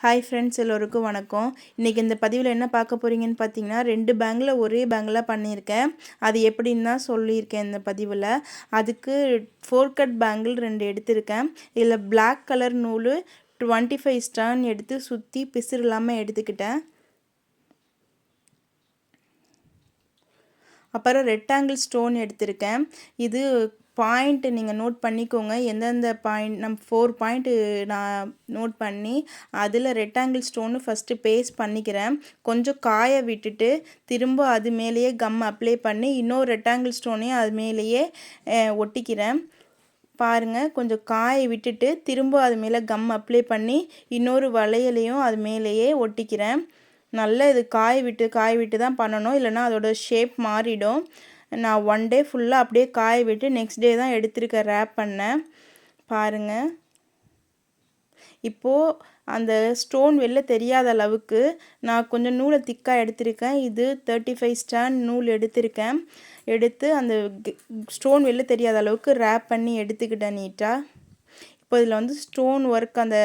Hi friends, எல்லோருக்கும் வணக்கம். இன்றைக்கி இந்த பதிவில் என்ன பார்க்க போகிறீங்கன்னு பார்த்தீங்கன்னா, 2 பேங்கில் ஒரே பேங்கில் பண்ணியிருக்கேன். அது எப்படின்னு தான் சொல்லியிருக்கேன் இந்த பதிவில். அதுக்கு 4 கட் பேங்கிள் 2 எடுத்திருக்கேன். இதில் பிளாக் கலர் நூல் 25 ஸ்டான் எடுத்து சுற்றி பிசுறு இல்லாமல் எடுத்துக்கிட்டேன். அப்புறம் ரெக்டாங்கிள் ஸ்டோன் எடுத்திருக்கேன். இது பாயிண்ட் நீங்கள் நோட் பண்ணிக்கோங்க. எந்தெந்த பாயிண்ட் நம்ம 4 பாயிண்ட்டு நான் நோட் பண்ணி அதில் ரெக்டாங்கிள் ஸ்டோனு ஃபஸ்ட்டு பேஸ்ட் பண்ணிக்கிறேன். கொஞ்சம் காய விட்டுட்டு திரும்ப அது மேலேயே கம் அப்ளை பண்ணி இன்னொரு ரெக்டாங்கிள் ஸ்டோனையும் அது மேலேயே ஒட்டிக்கிறேன். பாருங்கள், கொஞ்சம் காய விட்டுட்டு திரும்ப அது மேலே கம் அப்ளை பண்ணி இன்னொரு வளையலையும் அது மேலேயே ஒட்டிக்கிறேன். நல்லா இது காய விட்டு தான் பண்ணணும், இல்லைனா அதோட ஷேப் மாறிடும். நான் 1 டே ஃபுல்லாக அப்படியே காய விட்டு நெக்ஸ்ட் டே தான் எடுத்துருக்க ரேப் பண்ணேன். பாருங்கள், இப்போது அந்த ஸ்டோன் வெளில தெரியாத அளவுக்கு நான் கொஞ்சம் நூலை திக்காக எடுத்திருக்கேன். இது 35 ஸ்டாண்ட் நூல் எடுத்திருக்கேன். எடுத்து அந்த ஸ்டோன் வெளில தெரியாத அளவுக்கு ரேப் பண்ணி எடுத்துக்கிட்டேன் நீட்டாக. இப்போ இதில் ஸ்டோன் ஒர்க், அந்த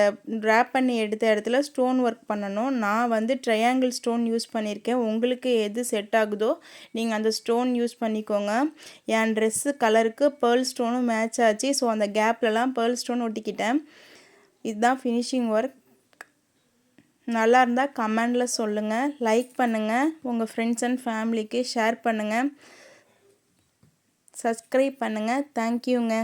ரேப் பண்ணி எடுத்த இடத்துல ஸ்டோன் ஒர்க் பண்ணணும். நான் ட்ரையாங்கிள் ஸ்டோன் யூஸ் பண்ணியிருக்கேன். உங்களுக்கு எது செட் ஆகுதோ நீங்கள் அந்த ஸ்டோன் யூஸ் பண்ணிக்கோங்க. என் ட்ரெஸ்ஸு கலருக்கு பேர்ல் ஸ்டோனும் மேட்ச் ஆச்சு. ஸோ அந்த கேப்லலாம் பேர்ல் ஸ்டோன் ஒட்டிக்கிட்டேன். இதுதான் ஃபினிஷிங் ஒர்க். நல்லா இருந்தால் கமெண்டில் சொல்லுங்கள், லைக் பண்ணுங்கள், உங்கள் ஃப்ரெண்ட்ஸ் அண்ட் ஃபேமிலிக்கு ஷேர் பண்ணுங்கள், சப்ஸ்கிரைப் பண்ணுங்கள். தேங்க்யூங்க.